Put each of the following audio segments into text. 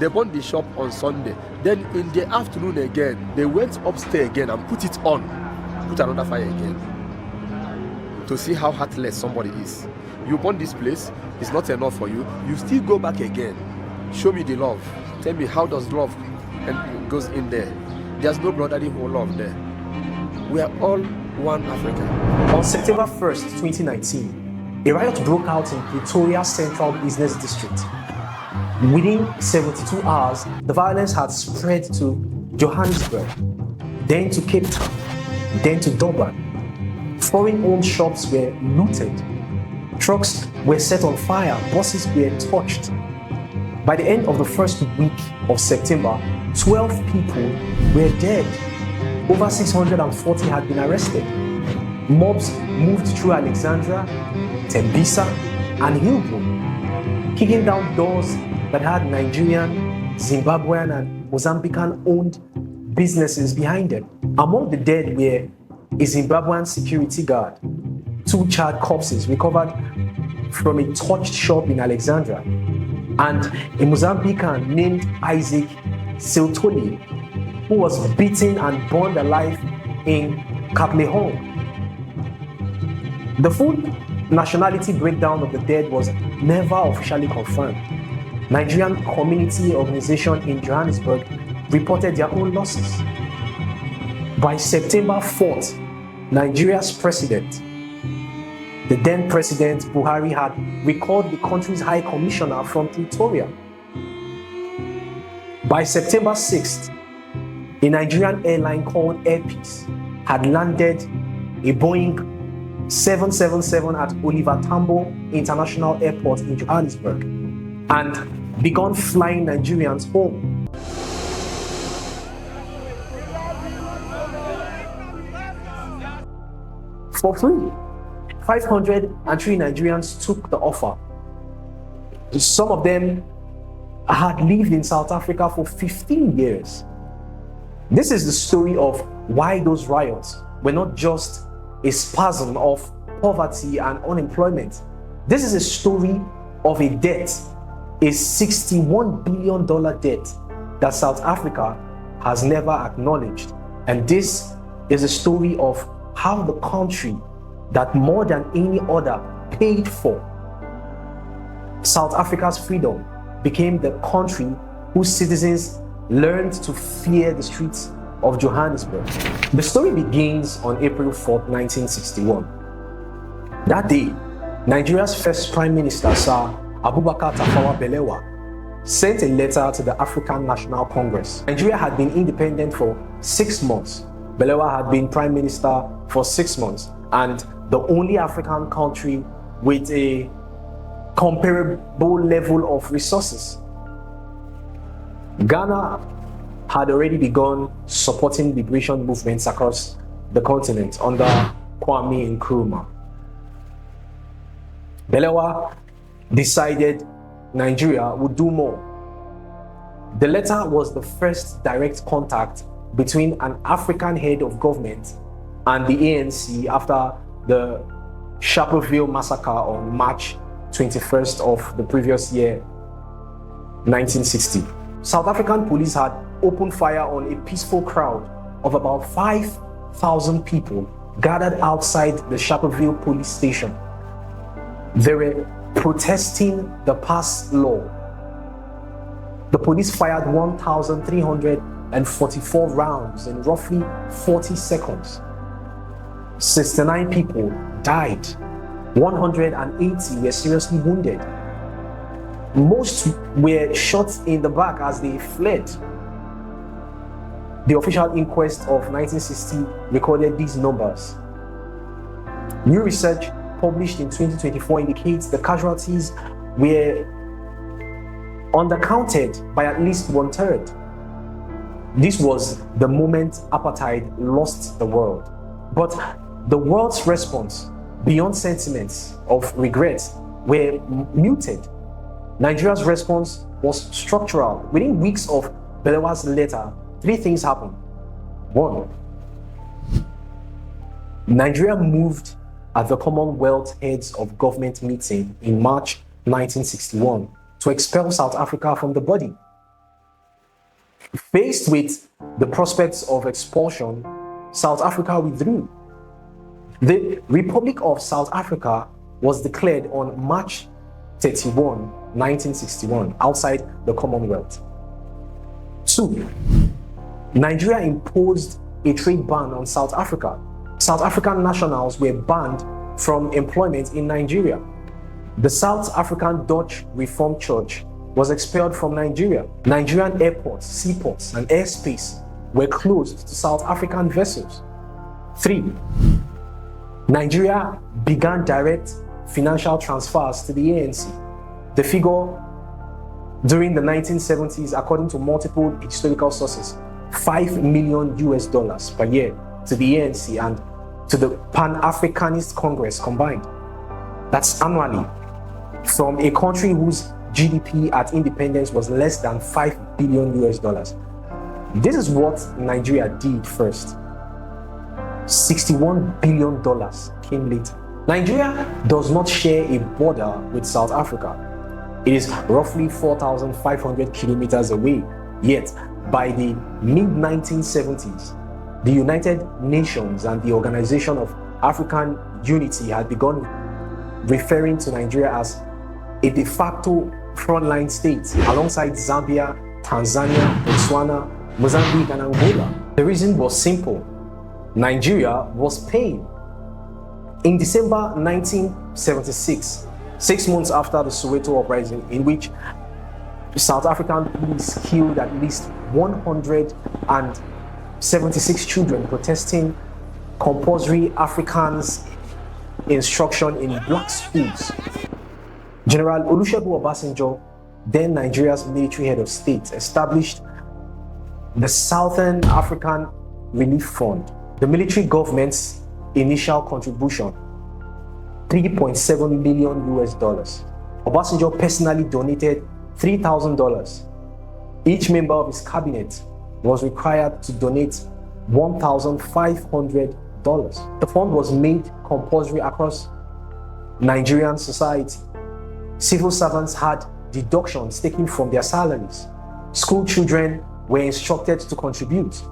They burned the shop on Sunday. Then in the afternoon again, they went upstairs again and put it on. Put another fire again. To see how heartless somebody is. You burn this place, it's not enough for you. You still go back again. Show me the love. Tell me, how does love and goes in there? There's no brotherly love there. We are all one Africa. On September 1st, 2019, a riot broke out in Pretoria Central Business District. Within 72 hours, the violence had spread to Johannesburg, then to Cape Town, then to Durban. Foreign-owned shops were looted. Trucks were set on fire, buses were torched. By the end of the first week of September, 12 people were dead. Over 640 had been arrested. Mobs moved through Alexandria, Tembisa, and Hillbrook, kicking down doors that had Nigerian, Zimbabwean, and Mozambican-owned businesses behind them. Among the dead were a Zimbabwean security guard, 2 charred corpses recovered from a torched shop in Alexandria, and a Mozambican named Isaac Siltoli, who was beaten and burned alive in Katlehong. The full nationality breakdown of the dead was never officially confirmed. Nigerian community organization in Johannesburg reported their own losses. By September 4th, Nigeria's president, the then President Buhari, had recalled the country's High Commissioner from Pretoria. By September 6th, a Nigerian airline called Air Peace had landed a Boeing 777 at Oliver Tambo International Airport in Johannesburg and begun flying Nigerians home. For free. 503 Nigerians took the offer. Some of them had lived in South Africa for 15 years. This is the story of why those riots were not just a spasm of poverty and unemployment. This is a story of a debt, a $61 billion debt that South Africa has never acknowledged. And this is a story of how the country that more than any other paid for South Africa's freedom became the country whose citizens learned to fear the streets of Johannesburg. The story begins on April 4th, 1961. That day, Nigeria's first Prime Minister, Sir Abubakar Tafawa Balewa, sent a letter to the African National Congress. Nigeria had been independent for 6 months. Balewa had been Prime Minister for 6 months, and the only African country with a comparable level of resources. Ghana had already begun supporting liberation movements across the continent under Kwame Nkrumah. Balewa decided Nigeria would do more. The letter was the first direct contact between an African head of government and the ANC after the Sharpeville Massacre on March 21st of the previous year, 1960. South African police had opened fire on a peaceful crowd of about 5,000 people gathered outside the Sharpeville police station. They were protesting the passed law. The police fired 1,344 rounds in roughly 40 seconds. 69 people died. 180 were seriously wounded. Most were shot in the back as they fled. The official inquest of 1960 recorded these numbers. New research published in 2024 indicates the casualties were undercounted by at least 1/3. This was the moment apartheid lost the world. But the world's response, beyond sentiments of regret, were muted. Nigeria's response was structural. Within weeks of Balewa's letter, 3 things happened. 1, Nigeria moved at the Commonwealth Heads of Government meeting in March 1961 to expel South Africa from the body. Faced with the prospects of expulsion, South Africa withdrew. The Republic of South Africa was declared on March 31, 1961, outside the Commonwealth. 2. Nigeria imposed a trade ban on South Africa. South African nationals were banned from employment in Nigeria. The South African Dutch Reformed Church was expelled from Nigeria. Nigerian airports, seaports, and airspace were closed to South African vessels. 3. Nigeria began direct financial transfers to the ANC. The figure during the 1970s, according to multiple historical sources, $5 million per year to the ANC and to the Pan-Africanist Congress combined. That's annually, from a country whose GDP at independence was less than $5 billion. This is what Nigeria did first. $61 billion came later. Nigeria does not share a border with South Africa. It is roughly 4,500 kilometers away. Yet, by the mid-1970s, the United Nations and the Organization of African Unity had begun referring to Nigeria as a de facto frontline state alongside Zambia, Tanzania, Botswana, Mozambique, and Angola. The reason was simple. Nigeria was paying. In December 1976, 6 months after the Soweto uprising, in which South African police killed at least 176 children protesting compulsory Afrikaans instruction in black schools, General Olusegun Obasanjo, then Nigeria's military head of state, established the Southern African Relief Fund. The military government's initial contribution, $3.7 million. Obasanjo personally donated $3,000. Each member of his cabinet was required to donate $1,500. The fund was made compulsory across Nigerian society. Civil servants had deductions taken from their salaries. School children were instructed to contribute.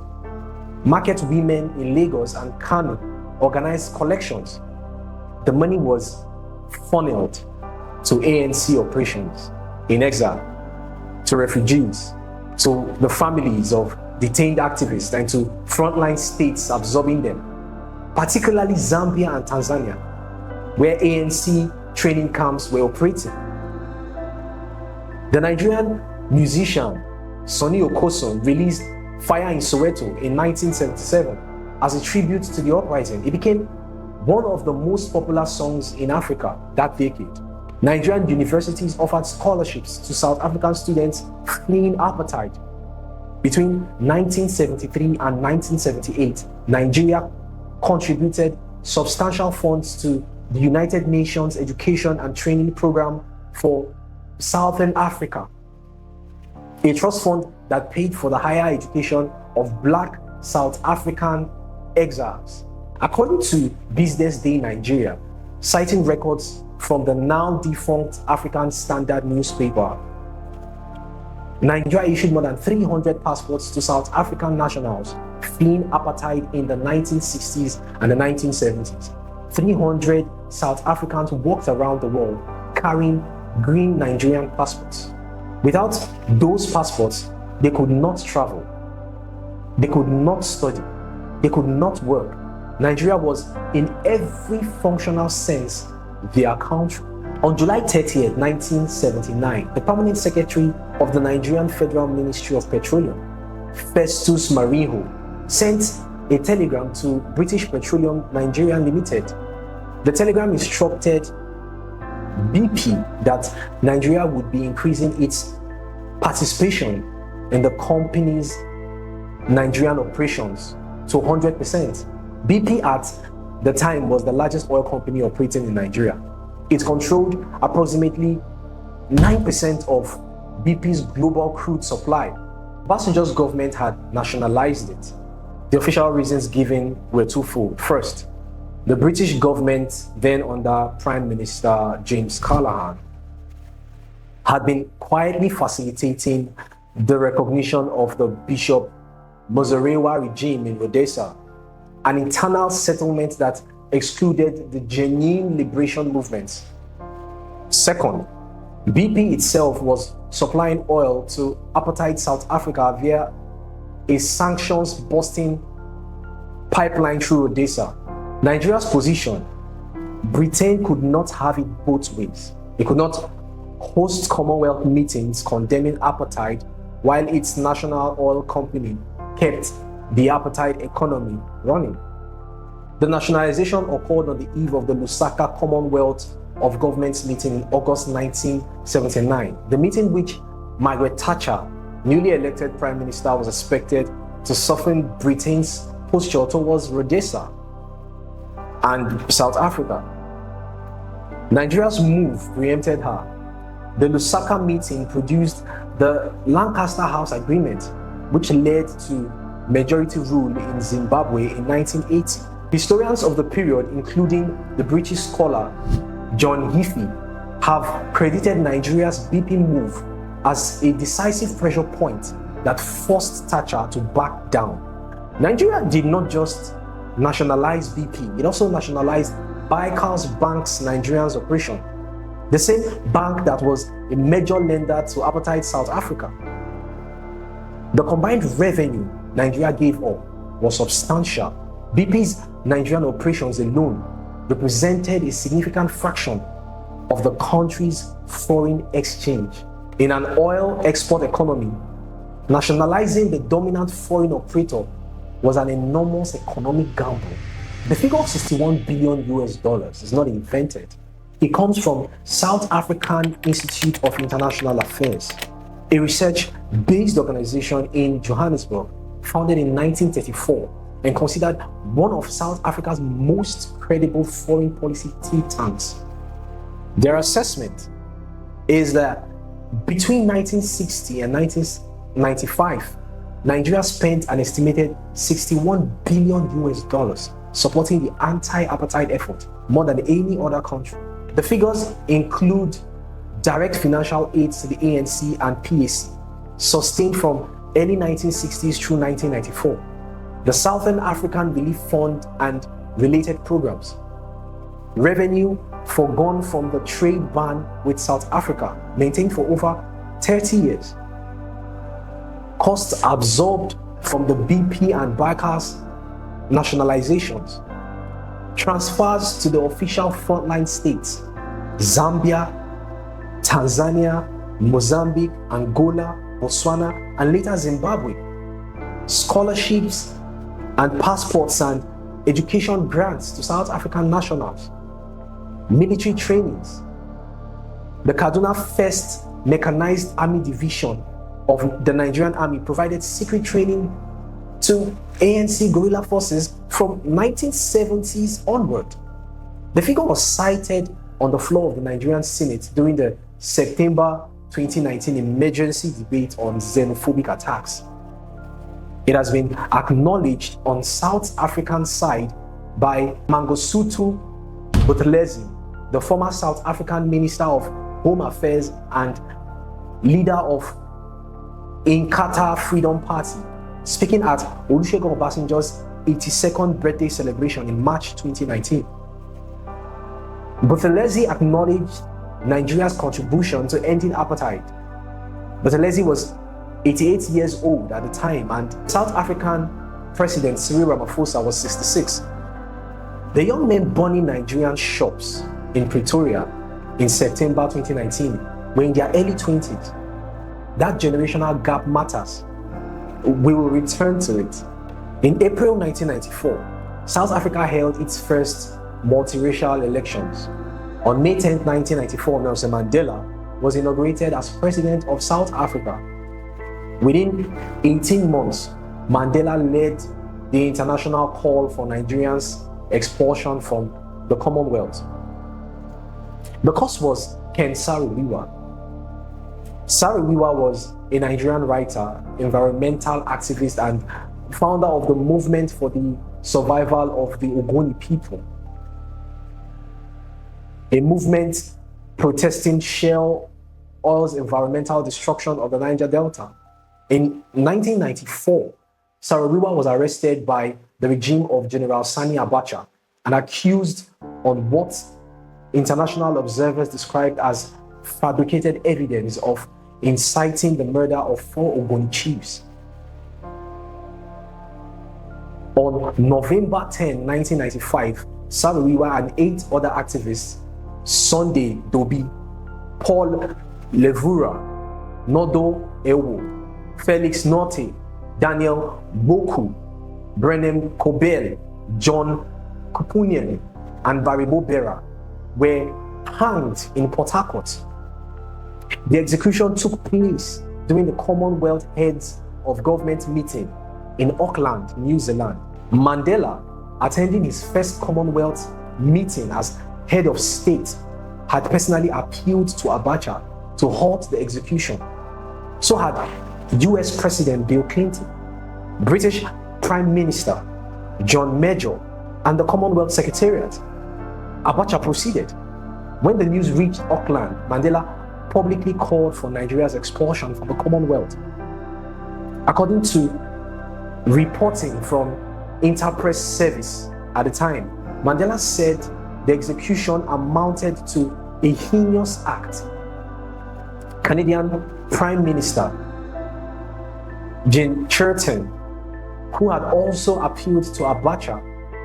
Market women in Lagos and Kano organized collections. The money was funneled to ANC operations in exile, to refugees, to the families of detained activists, and to frontline states absorbing them, particularly Zambia and Tanzania, where ANC training camps were operating. The Nigerian musician Sonny Okosun released Fire in Soweto in 1977 as a tribute to the uprising. It became one of the most popular songs in Africa that decade. Nigerian universities offered scholarships to South African students fleeing apartheid. Between 1973 and 1978, Nigeria contributed substantial funds to the United Nations Education and Training Program for Southern Africa, a trust fund that paid for the higher education of Black South African exiles. According to Business Day Nigeria, citing records from the now defunct African Standard newspaper, Nigeria issued more than 300 passports to South African nationals fleeing apartheid in the 1960s and the 1970s. 300 South Africans walked around the world carrying green Nigerian passports. Without those passports, they could not travel, they could not study, they could not work. Nigeria was, in every functional sense, their country. On July 30th, 1979, the permanent secretary of the Nigerian Federal Ministry of Petroleum, Festus Mariho, sent a telegram to British Petroleum Nigeria Limited. The telegram instructed BP that Nigeria would be increasing its participation in the company's Nigerian operations to 100%. BP at the time was the largest oil company operating in Nigeria. It controlled approximately 9% of BP's global crude supply. Obasanjo's government had nationalized it. The official reasons given were twofold. First, the British government, then under Prime Minister James Callaghan, had been quietly facilitating the recognition of the Bishop Muzorewa regime in Rhodesia, an internal settlement that excluded the genuine liberation movements. Second, BP itself was supplying oil to apartheid South Africa via a sanctions-busting pipeline through Rhodesia. Nigeria's position: Britain could not have it both ways. It could not host Commonwealth meetings condemning apartheid while its national oil company kept the apartheid economy running. The nationalization occurred on the eve of the Lusaka Commonwealth of Governments meeting in August 1979, the meeting which Margaret Thatcher, newly elected Prime Minister, was expected to soften Britain's posture towards Rhodesia and South Africa. Nigeria's move preempted her. The Lusaka meeting produced the Lancaster House Agreement, which led to majority rule in Zimbabwe in 1980. Historians of the period, including the British scholar John Heafy, have credited Nigeria's BP move as a decisive pressure point that forced Thatcher to back down. Nigeria did not just nationalize BP, it also nationalized Baikals Bank's Nigerian's operation, the same bank that was a major lender to apartheid South Africa. The combined revenue Nigeria gave up was substantial. BP's Nigerian operations alone represented a significant fraction of the country's foreign exchange. In an oil export economy, nationalizing the dominant foreign operator was an enormous economic gamble. The figure of $61 billion is not invented. It comes from South African Institute of International Affairs, a research-based organization in Johannesburg, founded in 1934 and considered one of South Africa's most credible foreign policy think tanks. Their assessment is that between 1960 and 1995, Nigeria spent an estimated $61 billion supporting the anti-apartheid effort, more than any other country. The figures include direct financial aid to the ANC and PAC, sustained from early 1960s through 1994, the Southern African Relief Fund and related programs, revenue forgone from the trade ban with South Africa, maintained for over 30 years, costs absorbed from the BP and Baikals nationalizations, transfers to the official frontline states, Zambia, Tanzania, Mozambique, Angola, Botswana, and later Zimbabwe, scholarships and passports and education grants to South African nationals, military trainings. The Kaduna 1st Mechanized Army Division of the Nigerian Army provided secret training to ANC guerrilla forces from 1970s onward. The figure was cited on the floor of the Nigerian Senate during the September 2019 emergency debate on xenophobic attacks. It has been acknowledged on South African side by Mangosuthu Buthelezi, the former South African Minister of Home Affairs and leader of Inkatha Freedom Party, speaking at Olusegun Obasanjo's 82nd birthday celebration in March 2019. Buthelezi acknowledged Nigeria's contribution to ending apartheid. Buthelezi was 88 years old at the time, and South African President Cyril Ramaphosa was 66. The young men burning Nigerian shops in Pretoria in September 2019 were in their early 20s. That generational gap matters. We will return to it. In April 1994, South Africa held its first multiracial elections. On May 10, 1994, Nelson Mandela was inaugurated as President of South Africa. Within 18 months, Mandela led the international call for Nigerians' expulsion from the Commonwealth. The cause was Ken Saro-Wiwa. Saro-Wiwa was a Nigerian writer, environmental activist, and founder of the movement for the survival of the Ogoni people, a movement protesting Shell Oil's environmental destruction of the Niger Delta. In 1994, Sarawiwa was arrested by the regime of General Sani Abacha and accused on what international observers described as fabricated evidence of inciting the murder of 4 Ogoni chiefs. On November 10, 1995, Sarawiwa and 8 other activists, Sunday Dobi, Paul Levura, Nodo Ewo, Felix Norte, Daniel Boku, Brenem Kobel, John Kupunian, and Baribo Bera were hanged in Port Harcourt. The execution took place during the Commonwealth Heads of Government meeting in Auckland, New Zealand. Mandela, attending his first Commonwealth meeting as head of state, had personally appealed to Abacha to halt the execution. So had US President Bill Clinton, British Prime Minister John Major, and the Commonwealth Secretariat. Abacha proceeded. When the news reached Auckland, Mandela publicly called for Nigeria's expulsion from the Commonwealth. According to reporting from Interpress Service at the time, Mandela said the execution amounted to a heinous act. Canadian Prime Minister Jane Churton, who had also appealed to Abacha,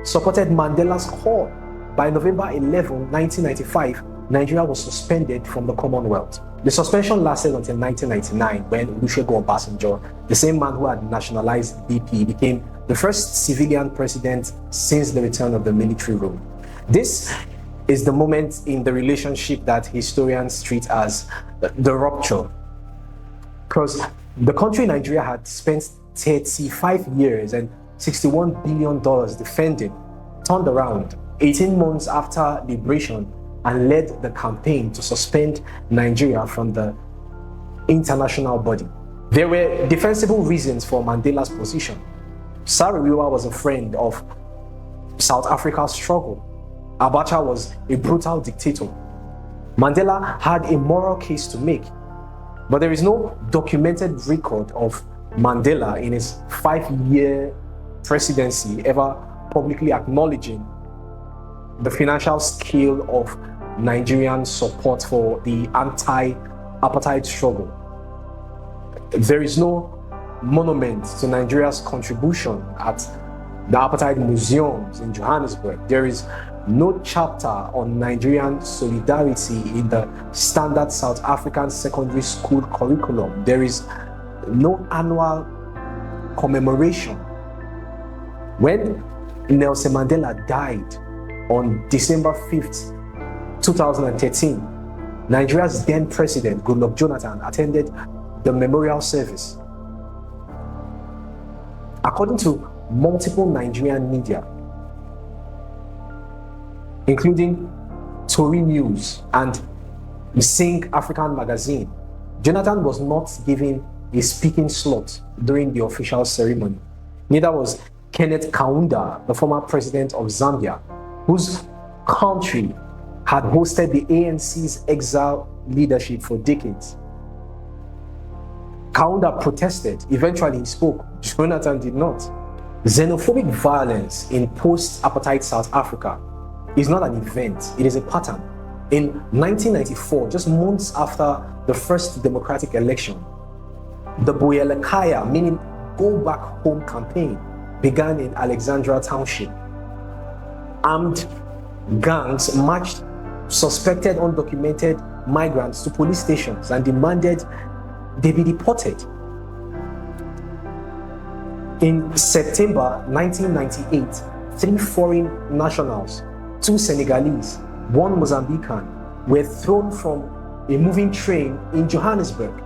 supported Mandela's call. By November 11, 1995, Nigeria was suspended from the Commonwealth. The suspension lasted until 1999 when Olusegun Obasanjo, the same man who had nationalized BP, became the first civilian president since the return of the military rule. This is the moment in the relationship that historians treat as the rupture. Because the country Nigeria had spent 35 years and $61 billion defending, turned around 18 months after liberation and led the campaign to suspend Nigeria from the international body. There were defensible reasons for Mandela's position. Sarawiwa was a friend of South Africa's struggle. Abacha was a brutal dictator. Mandela had a moral case to make, but there is no documented record of Mandela in his 5-year presidency ever publicly acknowledging the financial scale of Nigerian support for the anti-apartheid struggle. There is no monument to Nigeria's contribution at the apartheid museums in Johannesburg. There is no chapter on Nigerian solidarity in the standard South African secondary school curriculum. There is no annual commemoration. When Nelson Mandela died on December 5th, 2013, Nigeria's then president, Goodluck Jonathan, attended the memorial service. According to multiple Nigerian media, including Tory News and Sing African magazine, Jonathan was not given a speaking slot during the official ceremony. Neither was Kenneth Kaunda, the former president of Zambia, whose country had hosted the ANC's exile leadership for decades. Kaunda protested. Eventually he spoke. Jonathan did not. Xenophobic violence in post-apartheid South Africa is not an event, it is a pattern. In 1994, just months after the first democratic election, the Boyelekaya, meaning Go Back Home campaign, began in Alexandra Township. Armed gangs marched suspected undocumented migrants to police stations and demanded they be deported. In September 1998, 3 foreign nationals, 2 Senegalese, 1 Mozambican, were thrown from a moving train in Johannesburg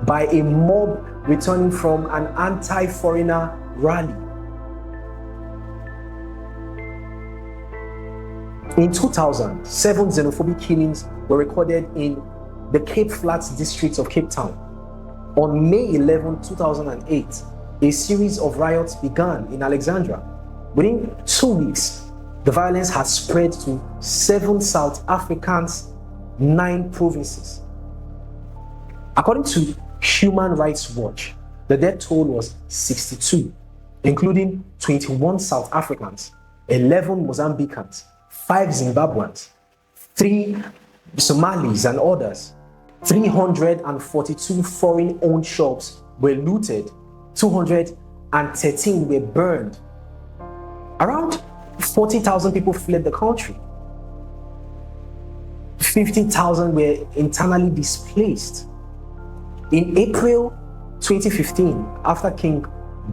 by a mob returning from an anti-foreigner rally. In 2000, 7 xenophobic killings were recorded in the Cape Flats district of Cape Town. On May 11, 2008, a series of riots began in Alexandra. Within 2 weeks, the violence had spread to 7 South Africans, 9 provinces. According to Human Rights Watch, the death toll was 62, including 21 South Africans, 11 Mozambicans, 5 Zimbabweans, 3 Somalis and others. 342 foreign-owned shops were looted, 213 were burned. Around 40,000 people fled the country. 50,000 were internally displaced. In April 2015, after King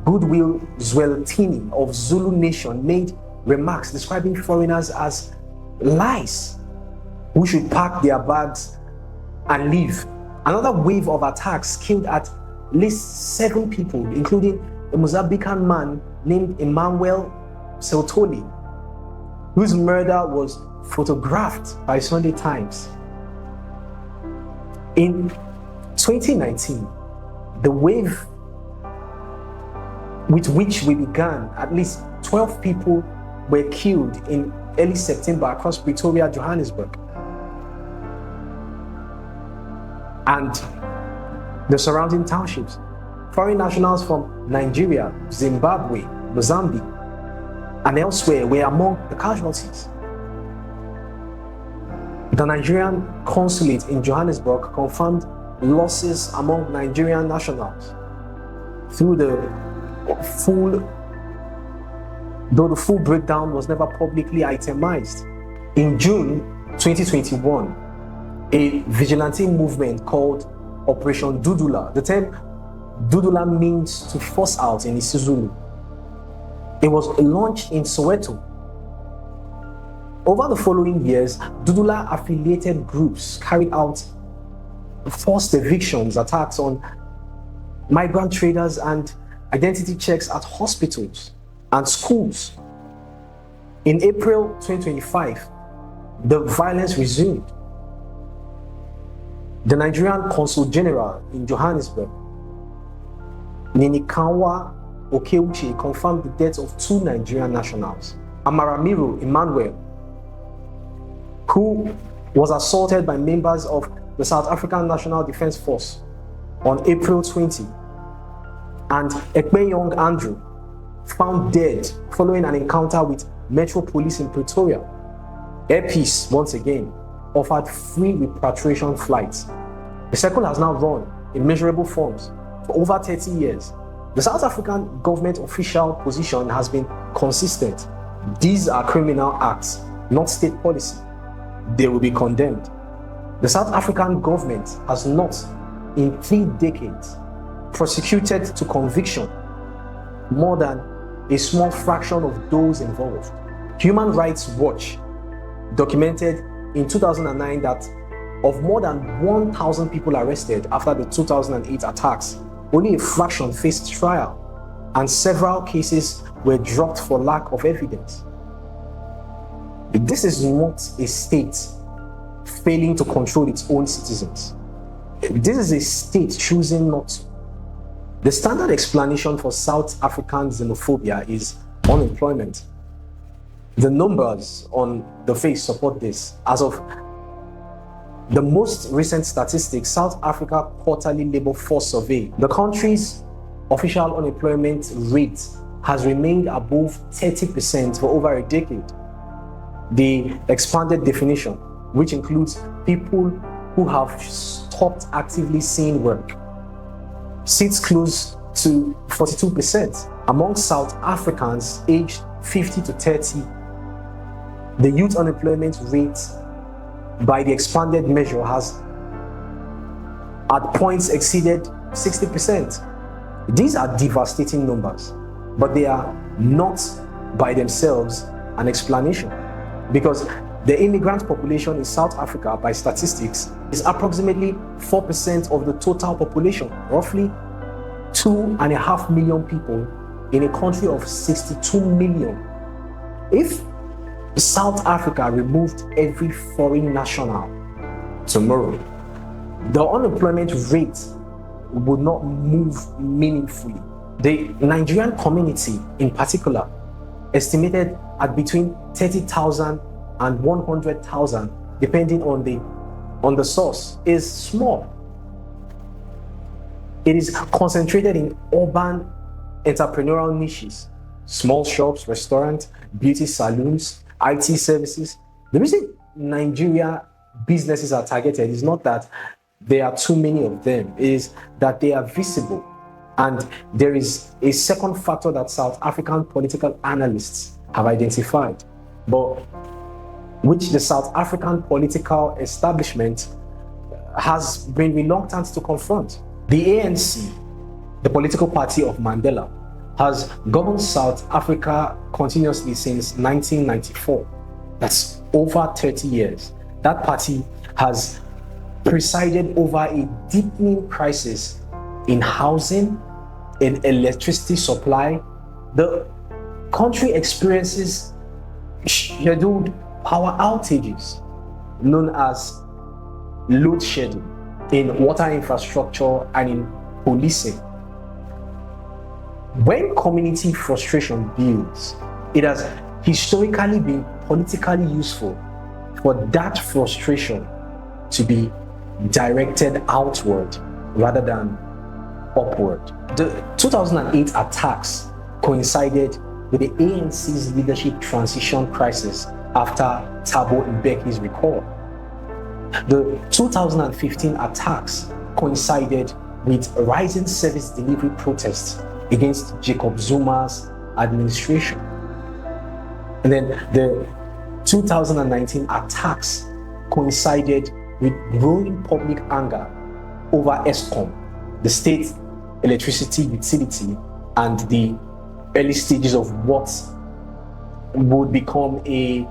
Goodwill Zwelithini of Zulu Nation made remarks describing foreigners as lice who should pack their bags and leave, another wave of attacks killed at least 7 people, including a Mozambican man named Emmanuel Seltoli, whose murder was photographed by Sunday Times. In 2019, the wave with which we began, at least 12 people were killed in early September across Pretoria, Johannesburg, and the surrounding townships. Foreign nationals from Nigeria, Zimbabwe, Mozambique, and elsewhere were among the casualties. The Nigerian consulate in Johannesburg confirmed losses among Nigerian nationals though the full breakdown was never publicly itemized. In June 2021, a vigilante movement called Operation Dudula. The term Dudula means to force out in isiZulu. It was launched in Soweto. Over the following years, Dudula affiliated groups carried out forced evictions, attacks on migrant traders, and identity checks at hospitals and schools. In April 2025, the violence resumed. The Nigerian Consul General in Johannesburg, Ninikawa Okeuchi, confirmed the deaths of 2 Nigerian nationals. Amaramiro Emmanuel, who was assaulted by members of the South African National Defence Force on April 20, and Ekpenyong Andrew, found dead following an encounter with Metro Police in Pretoria. Air Peace, once again, offered free repatriation flights. The circle has now run in measurable forms for over 30 years. The South African government official position has been consistent. These are criminal acts, not state policy. They will be condemned. The South African government has not, in 3 decades, prosecuted to conviction more than a small fraction of those involved. Human Rights Watch documented in 2009 that of more than 1,000 people arrested after the 2008 attacks, only a fraction faced trial, and several cases were dropped for lack of evidence. This is not a state failing to control its own citizens. This is a state choosing not to. The standard explanation for South African xenophobia is unemployment. The numbers on the face support this. As of the most recent statistics, South Africa Quarterly Labour Force Survey, the country's official unemployment rate has remained above 30% for over a decade. The expanded definition, which includes people who have stopped actively seeing work, sits close to 42%. Among South Africans aged 50 to 30, the youth unemployment rate by the expanded measure has at points exceeded 60%. These are devastating numbers, but they are not by themselves an explanation, because the immigrant population in South Africa, by statistics, is approximately 4% of the total population, roughly 2.5 million people in a country of 62 million. If South Africa removed every foreign national tomorrow, the unemployment rate would not move meaningfully. The Nigerian community, in particular, estimated at between 30,000 and 100,000, depending on the source, is small. It is concentrated in urban entrepreneurial niches, small shops, restaurants, beauty salons, IT services. The reason Nigeria businesses are targeted is not that there are too many of them, it is that they are visible. And there is a second factor that South African political analysts have identified, but which the South African political establishment has been reluctant to confront. The ANC, the political party of Mandela, has governed South Africa continuously since 1994. That's over 30 years. That party has presided over a deepening crisis in housing, in electricity supply. The country experiences scheduled power outages known as load shedding in water infrastructure and in policing. When community frustration builds, it has historically been politically useful for that frustration to be directed outward rather than upward. The 2008 attacks coincided with the ANC's leadership transition crisis after Thabo Mbeki's recall. The 2015 attacks coincided with rising service delivery protests against Jacob Zuma's administration. And then the 2019 attacks coincided with growing public anger over Eskom, the state electricity utility, and the early stages of what would become a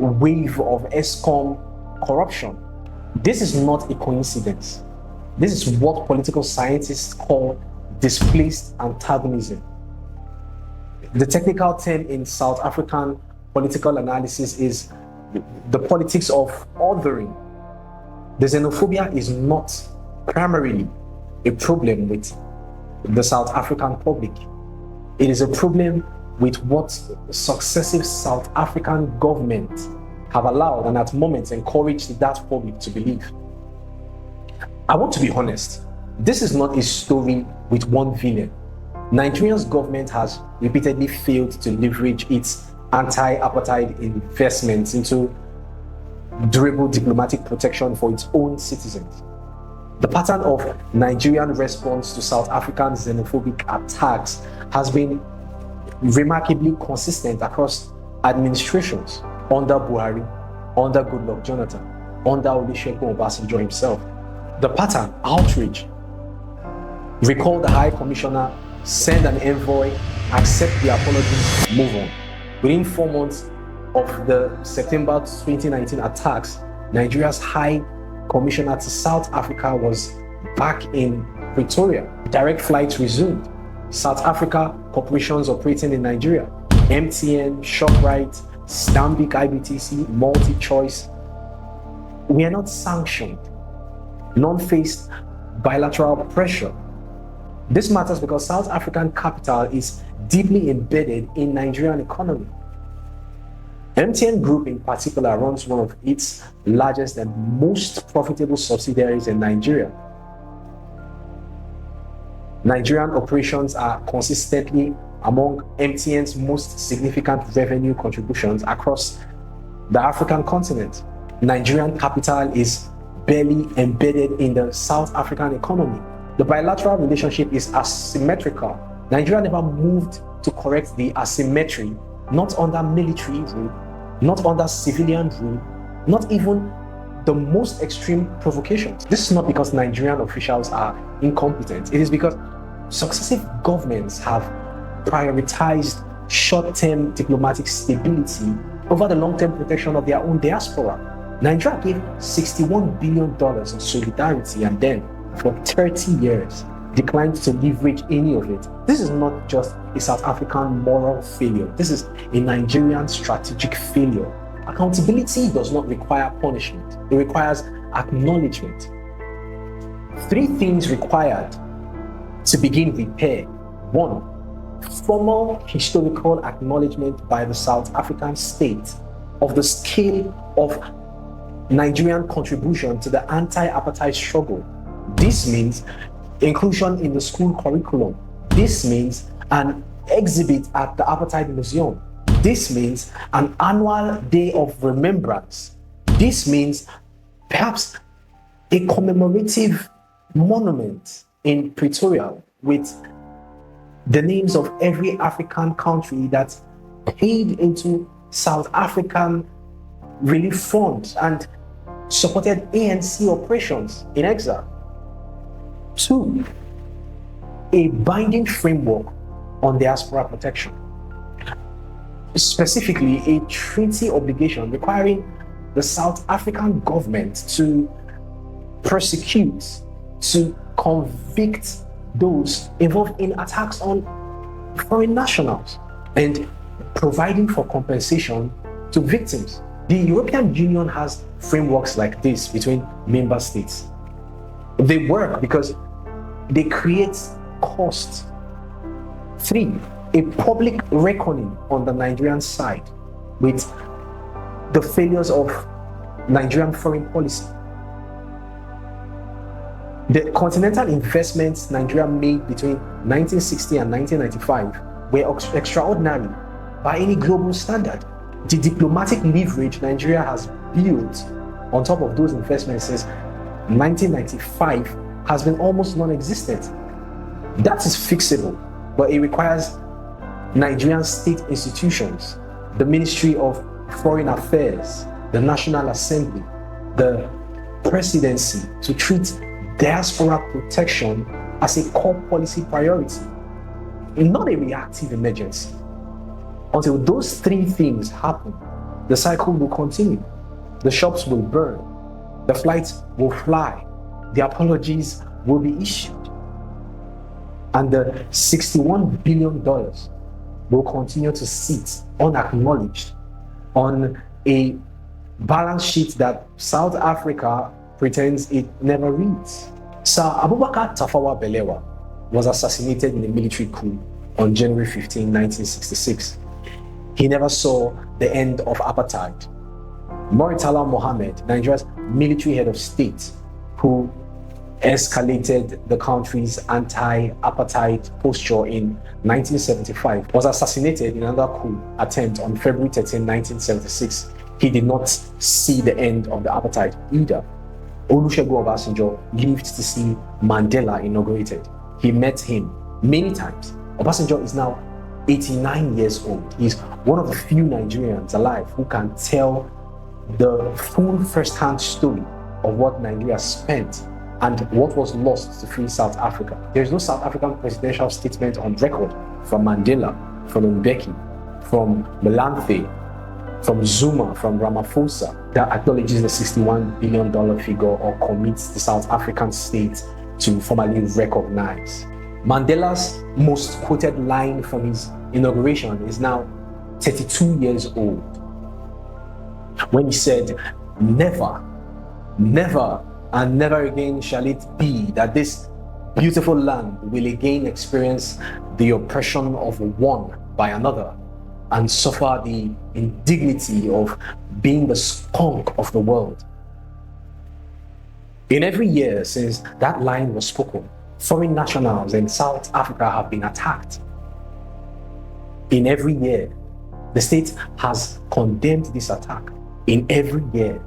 wave of Eskom corruption. This is not a coincidence. This is what political scientists call displaced antagonism. The technical term in South African political analysis is the politics of othering. The xenophobia is not primarily a problem with the South African public. It is a problem with what successive South African governments have allowed and at moments encouraged that public to believe. I want to be honest, this is not a story with one villain. Nigeria's government has repeatedly failed to leverage its anti-apartheid investments into durable diplomatic protection for its own citizens. The pattern of Nigerian response to South African xenophobic attacks has been remarkably consistent across administrations, under Buhari, under Goodluck Jonathan, under Olusegun Obasanjo himself. The pattern: outrage, recall the High Commissioner, send an envoy, accept the apologies, move on. Within 4 months of the September 2019 attacks, Nigeria's High Commissioner to South Africa was back in Pretoria. Direct flights resumed. South Africa corporations operating in Nigeria, MTN, ShopRite, Stanbic IBTC, MultiChoice, we are not sanctioned. None faced bilateral pressure. This matters because South African capital is deeply embedded in Nigerian economy. MTN Group in particular runs one of its largest and most profitable subsidiaries in Nigeria. Nigerian operations are consistently among MTN's most significant revenue contributions across the African continent. Nigerian capital is barely embedded in the South African economy. The bilateral relationship is asymmetrical. Nigeria never moved to correct the asymmetry, not under military rule, not under civilian rule, not even the most extreme provocations. This is not because Nigerian officials are incompetent. It is because successive governments have prioritized short-term diplomatic stability over the long-term protection of their own diaspora. Nigeria gave $61 billion in solidarity and then, for 30 years, declined to leverage any of it. This is not just a South African moral failure. This is a Nigerian strategic failure. Accountability does not require punishment. It requires acknowledgement. 3 things required to begin repair. 1, formal historical acknowledgement by the South African state of the scale of Nigerian contribution to the anti-apartheid struggle. This means inclusion in the school curriculum. This means an exhibit at the Apartheid Museum. This means an annual day of remembrance. This means perhaps a commemorative monument in Pretoria with the names of every African country that paid into South African relief funds and supported ANC operations in exile. 2, a binding framework on diaspora protection. Specifically, a treaty obligation requiring the South African government to prosecute, to convict those involved in attacks on foreign nationals and providing for compensation to victims. The European Union has frameworks like this between member states. They work because they create cost. 3, a public reckoning on the Nigerian side with the failures of Nigerian foreign policy. The continental investments Nigeria made between 1960 and 1995 were extraordinary by any global standard. The diplomatic leverage Nigeria has built on top of those investments since 1995 has been almost non-existent. That is fixable, but it requires Nigerian state institutions, the Ministry of Foreign Affairs, the National Assembly, the Presidency to treat diaspora protection as a core policy priority, not a reactive emergency. Until those 3 things happen, the cycle will continue. The shops will burn, the flights will fly, the apologies will be issued, and the $61 billion will continue to sit unacknowledged on a balance sheet that South Africa pretends it never reads. Sir Abubakar Tafawa Balewa was assassinated in a military coup on January 15, 1966. He never saw the end of apartheid. Murtala Mohammed, Nigeria's military head of state, who escalated the country's anti-apartheid posture in 1975, was assassinated in another coup attempt on February 13, 1976. He did not see the end of the apartheid either. Olusegun Obasanjo lived to see Mandela inaugurated. He met him many times. Obasanjo is now 89 years old. He's one of the few Nigerians alive who can tell the full first-hand story of what Nigeria spent and what was lost to free South Africa. There is no South African presidential statement on record from Mandela, from Mbeki, from Malanthe, from Zuma, from Ramaphosa that acknowledges the $61 billion figure or commits the South African state to formally recognize. Mandela's most quoted line from his inauguration is now 32 years old, when he said, "Never, never, and never again shall it be that this beautiful land will again experience the oppression of one by another and suffer the indignity of being the skunk of the world." In every year since that line was spoken, foreign nationals in South Africa have been attacked. In every year, the state has condemned this attack. In every year,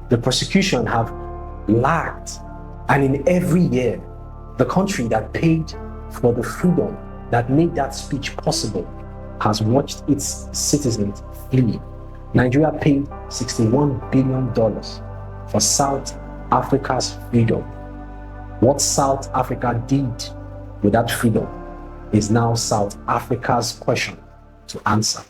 the prosecution have lagged. And in every year, the country that paid for the freedom that made that speech possible has watched its citizens flee. Nigeria paid $61 billion for South Africa's freedom. What South Africa did with that freedom is now South Africa's question to answer.